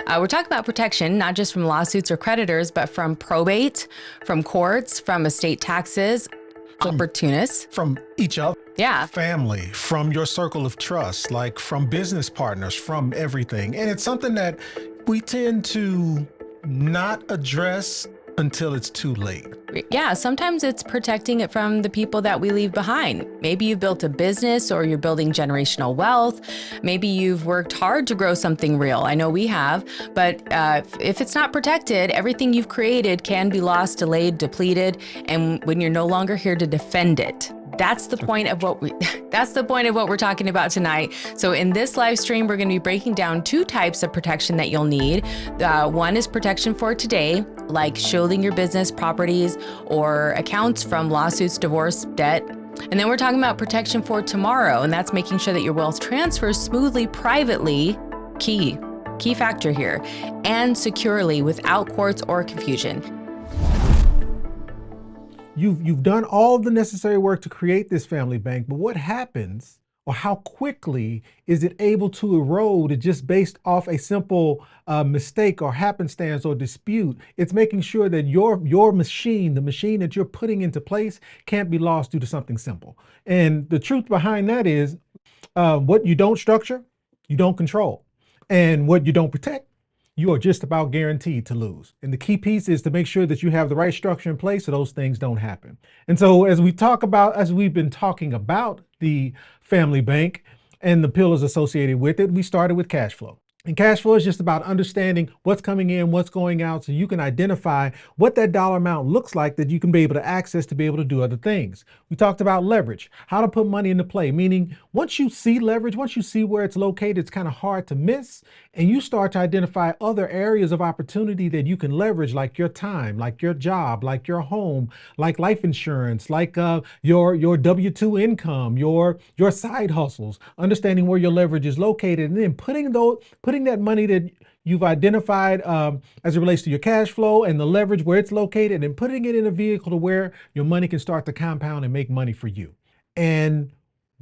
We're talking about protection, not just from lawsuits or creditors, but from probate, from courts, from estate taxes, opportunists. From each other. Yeah. Family, from your circle of trust, like from business partners, from everything. And it's something that we tend to not address until it's too late. Yeah, sometimes it's protecting it from the people that we leave behind. Maybe you've built a business or you're building generational wealth. Maybe you've worked hard to grow something real. I know we have, but if it's not protected, everything you've created can be lost, delayed, depleted, and when you're no longer here to defend it. That's the point of what we're talking about tonight. So in this live stream, we're going to be breaking down two types of protection that you'll need. One is protection for today, like shielding your business, properties, or accounts from lawsuits, divorce, debt. And then we're talking about protection for tomorrow, and that's making sure that your wealth transfers smoothly, privately, key factor here, and securely without courts or confusion. You've done all the necessary work to create this family bank, but what happens, or how quickly is it able to erode just based off a simple mistake or happenstance or dispute? It's making sure that your machine, the machine that you're putting into place, can't be lost due to something simple. And the truth behind that is what you don't structure, you don't control. And what you don't protect, you are just about guaranteed to lose. And the key piece is to make sure that you have the right structure in place so those things don't happen. And so as we've been talking about the family bank and the pillars associated with it, we started with cash flow. And cash flow is just about understanding what's coming in, what's going out, so you can identify what that dollar amount looks like that you can be able to access to be able to do other things. We talked about leverage, how to put money into play, meaning once you see leverage, once you see where it's located, it's kind of hard to miss. And you start to identify other areas of opportunity that you can leverage, like your time, like your job, like your home, like life insurance, like your W-2 income, your side hustles, understanding where your leverage is located, and then putting that money that you've identified as it relates to your cash flow and the leverage where it's located, and putting it in a vehicle to where your money can start to compound and make money for you. And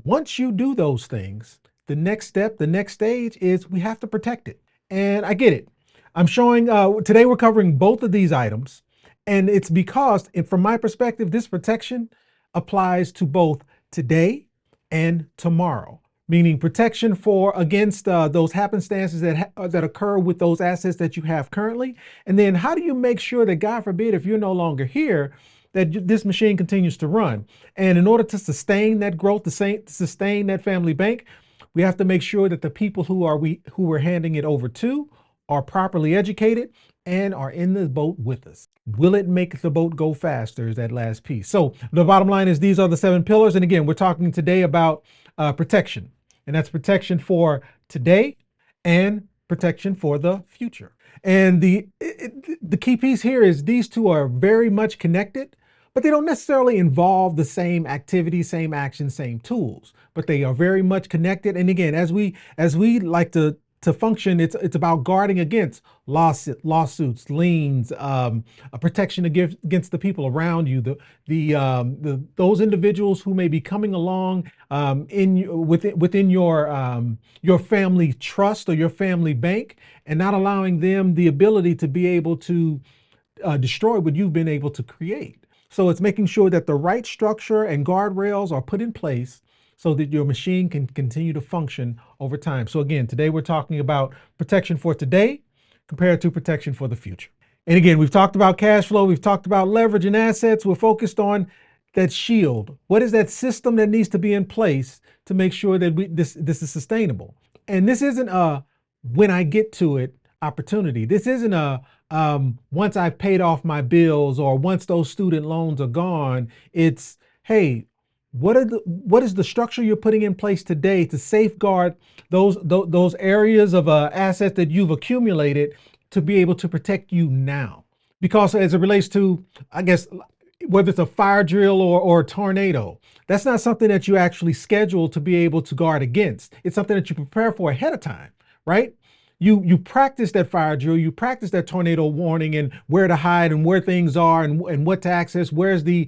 once you do those things, the next step, the next stage is we have to protect it. And I get it. I'm showing, today we're covering both of these items. And it's because, from my perspective, this protection applies to both today and tomorrow. Meaning protection against those happenstances that occur with those assets that you have currently. And then how do you make sure that, God forbid, if you're no longer here, that this machine continues to run? And in order to sustain that growth, to sustain that family bank, we have to make sure that the people who we're handing it over to are properly educated and are in the boat with us. Will it make the boat go faster is that last piece. So the bottom line is these are the 7 pillars. And again, we're talking today about protection. And that's protection for today and protection for the future. And the key piece here is these two are very much connected, but they don't necessarily involve the same activities, same actions, same tools, but they are very much connected. And again, as we like to function, it's about guarding against lawsuits, liens, a protection against the people around you, those individuals who may be coming along within your family trust or your family bank, and not allowing them the ability to be able to destroy what you've been able to create. So it's making sure that the right structure and guardrails are put in place so that your machine can continue to function over time. So again, today we're talking about protection for today compared to protection for the future. And again, we've talked about cash flow, we've talked about leverage and assets. We're focused on that shield. What is that system that needs to be in place to make sure that this is sustainable? And this isn't a when I get to it opportunity. This isn't a once I've paid off my bills or once those student loans are gone. It's, hey, what is the structure you're putting in place today to safeguard those areas of assets that you've accumulated to be able to protect you now? Because as it relates to, I guess, whether it's a fire drill or a tornado, that's not something that you actually schedule to be able to guard against. It's something that you prepare for ahead of time, right? You practice that fire drill, you practice that tornado warning and where to hide and where things are and what to access. Where's the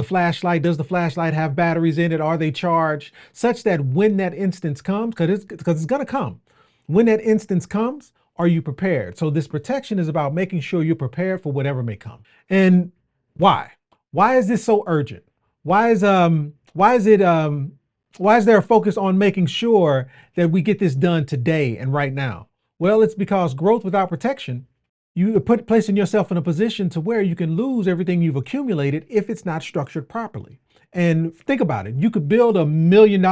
flashlight? Does the flashlight have batteries in it? Are they charged? Such that when that instance comes, because it's going to come, when that instance comes, are you prepared? So this protection is about making sure you're prepared for whatever may come. And why? Why is this so urgent? Why is there a focus on making sure that we get this done today and right now? Well, it's because growth without protection, you placing yourself in a position to where you can lose everything you've accumulated if it's not structured properly. And think about it. You could build $1 million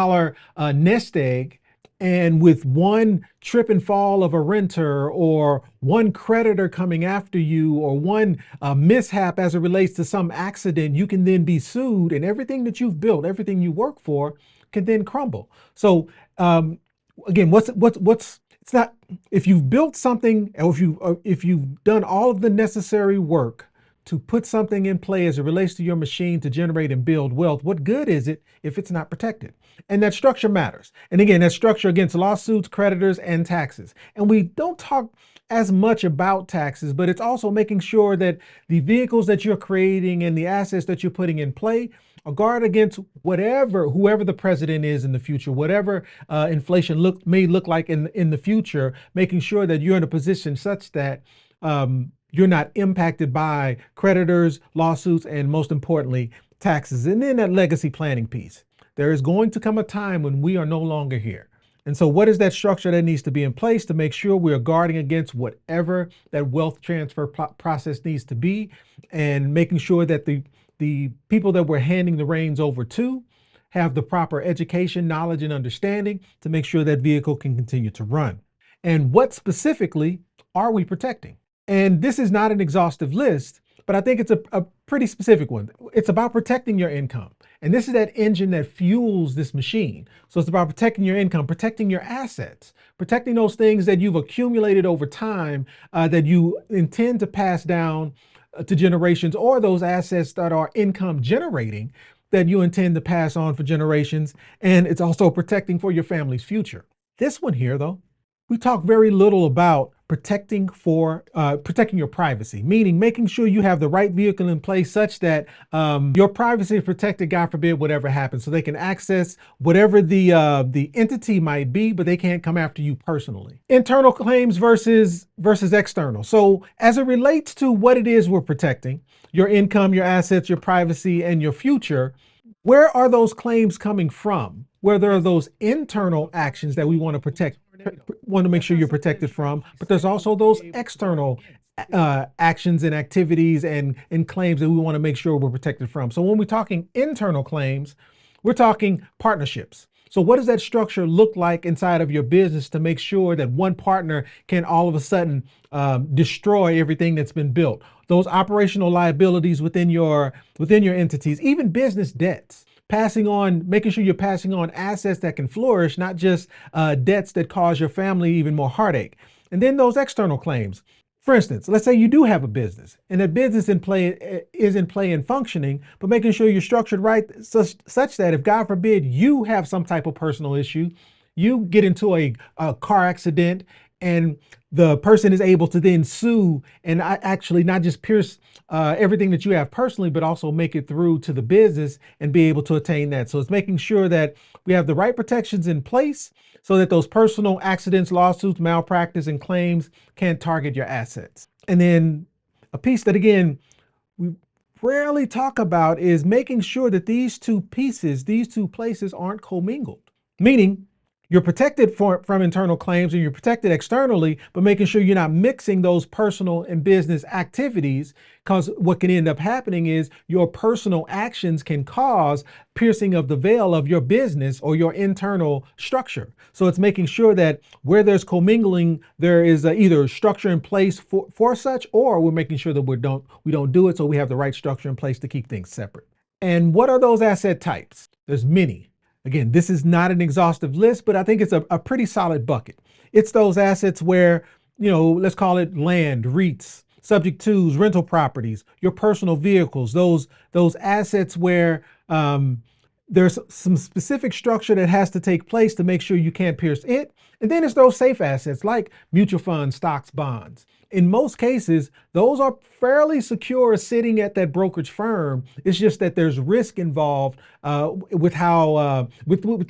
nest egg, and with one trip and fall of a renter or one creditor coming after you or one mishap as it relates to some accident, you can then be sued, and everything that you've built, everything you work for, can then crumble. So again, it's not, if you've built something, or if you've done all of the necessary work to put something in play as it relates to your machine to generate and build wealth, what good is it if it's not protected? And that structure matters. And again, that structure against lawsuits, creditors, and taxes. And we don't talk as much about taxes, but it's also making sure that the vehicles that you're creating and the assets that you're putting in play are guarded against whoever the president is in the future, whatever inflation may look like in the future, making sure that you're in a position such that you're not impacted by creditors, lawsuits, and most importantly, taxes. And then that legacy planning piece. There is going to come a time when we are no longer here. And so what is that structure that needs to be in place to make sure we are guarding against whatever that wealth transfer process needs to be, and making sure that the people that we're handing the reins over to have the proper education, knowledge, and understanding to make sure that vehicle can continue to run. And what specifically are we protecting? And this is not an exhaustive list, but I think it's a pretty specific one. It's about protecting your income. And this is that engine that fuels this machine. So it's about protecting your income, protecting your assets, protecting those things that you've accumulated over time that you intend to pass down to generations, or those assets that are income generating that you intend to pass on for generations. And it's also protecting for your family's future. This one here, though, we talk very little about protecting your privacy, meaning making sure you have the right vehicle in place such that your privacy is protected, God forbid, whatever happens, so they can access whatever the entity might be, but they can't come after you personally. Internal claims versus external. So as it relates to what it is we're protecting, your income, your assets, your privacy, and your future, where are those claims coming from? Where there are those internal actions that we want to protect, want to make sure you're protected from, but there's also those external actions and activities and claims that we want to make sure we're protected from. So when we're talking internal claims, we're talking partnerships. So what does that structure look like inside of your business to make sure that one partner can all of a sudden destroy everything that's been built? Those operational liabilities within your entities, even business debts. Making sure you're passing on assets that can flourish, not just debts that cause your family even more heartache. And then those external claims. For instance, let's say you do have a business and that business is in play and functioning, but making sure you're structured right such that if, God forbid, you have some type of personal issue, you get into a car accident, and the person is able to then sue and actually not just pierce everything that you have personally, but also make it through to the business and be able to attain that. So it's making sure that we have the right protections in place so that those personal accidents, lawsuits, malpractice, and claims can't target your assets. And then a piece that, again, we rarely talk about is making sure that these two places aren't commingled. Meaning, you're protected from internal claims and you're protected externally, but making sure you're not mixing those personal and business activities, because what can end up happening is your personal actions can cause piercing of the veil of your business or your internal structure. So it's making sure that where there's commingling, there is either a structure in place for such, or we're making sure that we don't do it, so we have the right structure in place to keep things separate. And what are those asset types? There's many. Again, this is not an exhaustive list, but I think it's a pretty solid bucket. It's those assets where, let's call it land, REITs, subject tos, rental properties, your personal vehicles, those assets where There's some specific structure that has to take place to make sure you can't pierce it. And then there's those safe assets like mutual funds, stocks, bonds. In most cases, those are fairly secure sitting at that brokerage firm. It's just that there's risk involved with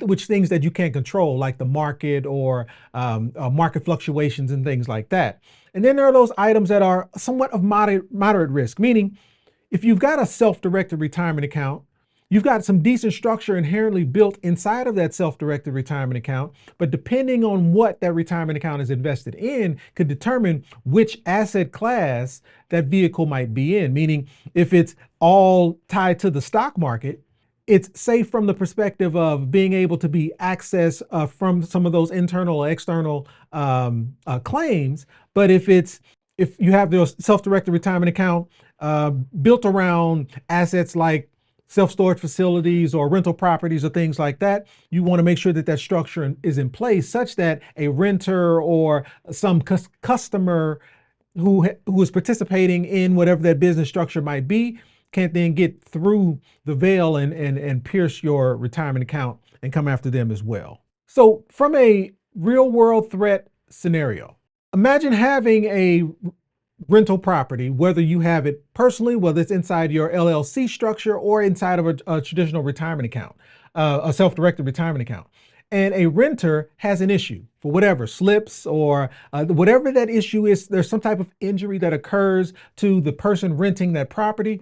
which things that you can't control, like the market or market fluctuations and things like that. And then there are those items that are somewhat of moderate risk, meaning if you've got a self-directed retirement account, you've got some decent structure inherently built inside of that self-directed retirement account, but depending on what that retirement account is invested in could determine which asset class that vehicle might be in. Meaning, if it's all tied to the stock market, it's safe from the perspective of being able to be accessed from some of those internal or external claims. But if you have the self-directed retirement account built around assets like self-storage facilities or rental properties or things like that, you want to make sure that that structure is in place such that a renter or some customer who is participating in whatever that business structure might be can't then get through the veil and pierce your retirement account and come after them as well. So from a real world threat scenario, imagine having a rental property, whether you have it personally, whether it's inside your LLC structure or inside of a traditional retirement account, a self-directed retirement account. And a renter has an issue for whatever, slips or whatever that issue is, there's some type of injury that occurs to the person renting that property.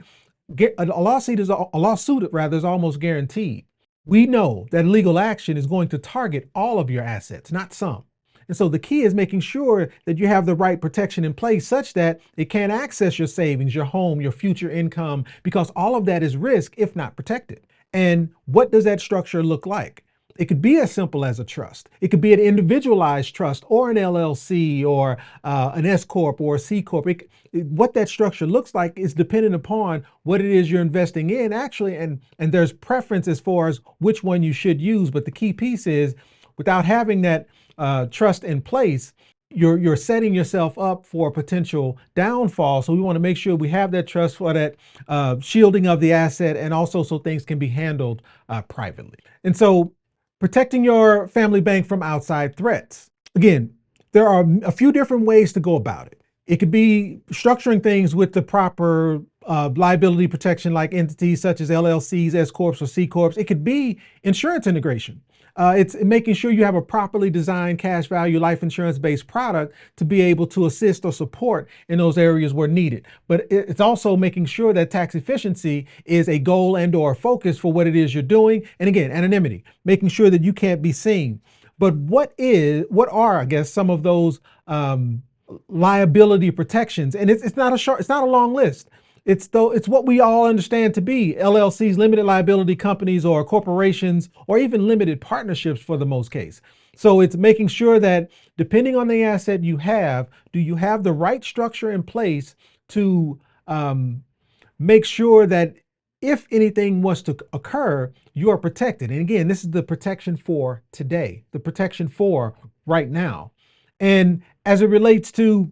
A lawsuit is almost guaranteed. We know that legal action is going to target all of your assets, not some. And so the key is making sure that you have the right protection in place such that it can't access your savings, your home, your future income, because all of that is risk if not protected. And what does that structure look like? It could be as simple as a trust. It could be an individualized trust or an LLC or an S Corp or a C Corp. What that structure looks like is dependent upon what it is you're investing in actually. And there's preference as far as which one you should use. But the key piece is without having that trust in place, you're setting yourself up for a potential downfall. So we want to make sure we have that trust for that shielding of the asset and also so things can be handled privately. And so protecting your family bank from outside threats. Again, there are a few different ways to go about it. It could be structuring things with the proper liability protection like entities such as LLCs, S Corps, or C Corps. It could be insurance integration. It's making sure you have a properly designed cash value life insurance based product to be able to assist or support in those areas where needed. But it's also making sure that tax efficiency is a goal and or focus for what it is you're doing. And again, anonymity, making sure that you can't be seen. But what are, I guess, some of those liability protections? And it's not a long list. It's what we all understand to be LLCs, limited liability companies or corporations, or even limited partnerships for the most case. So it's making sure that depending on the asset you have, do you have the right structure in place to make sure that if anything was to occur, you are protected. And again, this is the protection for today, the protection for right now. And as it relates to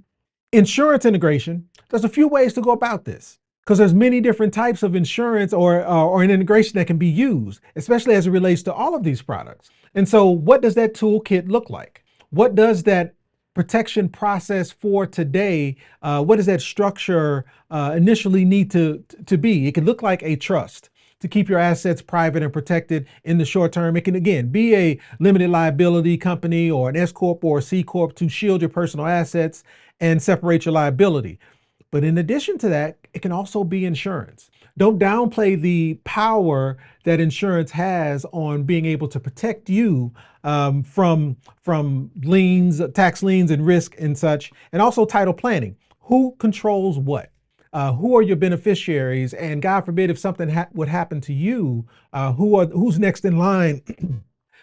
insurance integration, there's a few ways to go about this, because there's many different types of insurance or an integration that can be used, especially as it relates to all of these products. And so what does that toolkit look like? What does that protection process for today, what does that structure initially need to be? It can look like a trust to keep your assets private and protected in the short term. It can, again, be a limited liability company or an S Corp or a C Corp to shield your personal assets and separate your liability. But in addition to that, it can also be insurance. Don't downplay the power that insurance has on being able to protect you from liens, tax liens and risk and such, and also title planning. Who controls what? Who are your beneficiaries? And God forbid if something would happen to you, who's next in line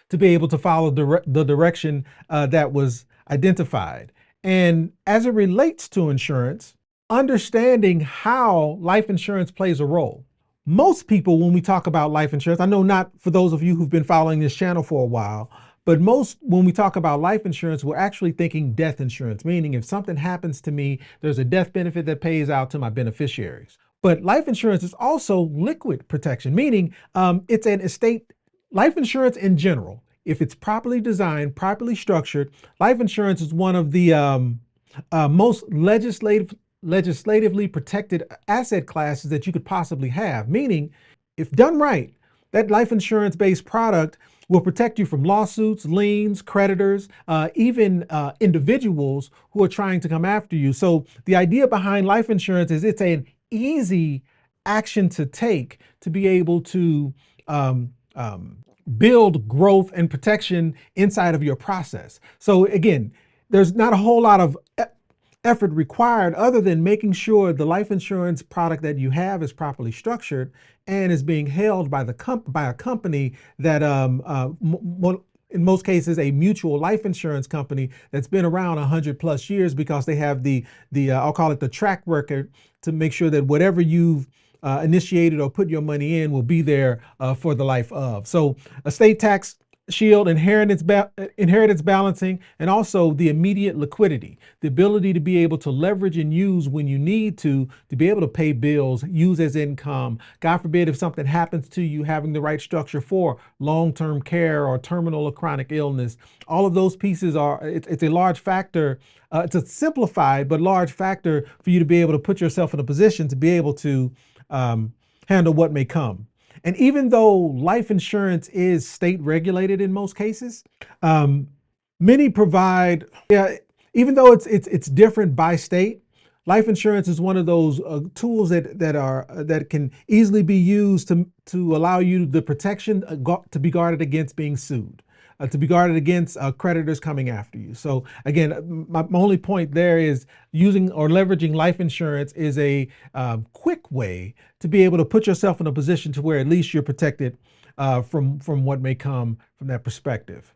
to be able to follow the direction that was identified. And as it relates to insurance, understanding how life insurance plays a role. Most people, when we talk about life insurance, I know not for those of you who've been following this channel for a while, but when we talk about life insurance, we're actually thinking death insurance, meaning if something happens to me, there's a death benefit that pays out to my beneficiaries. But life insurance is also liquid protection, meaning it's an estate. Life insurance in general, if it's properly designed, properly structured, life insurance is one of the most legislatively protected asset classes that you could possibly have. Meaning, if done right, that life insurance based product will protect you from lawsuits, liens, creditors, even individuals who are trying to come after you. So the idea behind life insurance is it's an easy action to take to be able to build growth and protection inside of your process. So again, there's not a whole lot of effort required other than making sure the life insurance product that you have is properly structured and is being held by a company that in most cases a mutual life insurance company that's been around 100+ years, because they have the I'll call it the track record to make sure that whatever you've initiated or put your money in will be there for the life of. So estate tax shield, inheritance balancing, and also the immediate liquidity, the ability to be able to leverage and use when you need to be able to pay bills, use as income. God forbid if something happens to you, having the right structure for long-term care or terminal or chronic illness. All of those pieces it's a large factor. It's a simplified but large factor for you to be able to put yourself in a position to be able to handle what may come. And even though life insurance is state regulated in most cases, many provide, even though it's different by state, life insurance is one of those tools that can easily be used to allow you the protection to be guarded against being sued. To be guarded against creditors coming after you. So again, my only point there is using or leveraging life insurance is a quick way to be able to put yourself in a position to where at least you're protected from what may come from that perspective.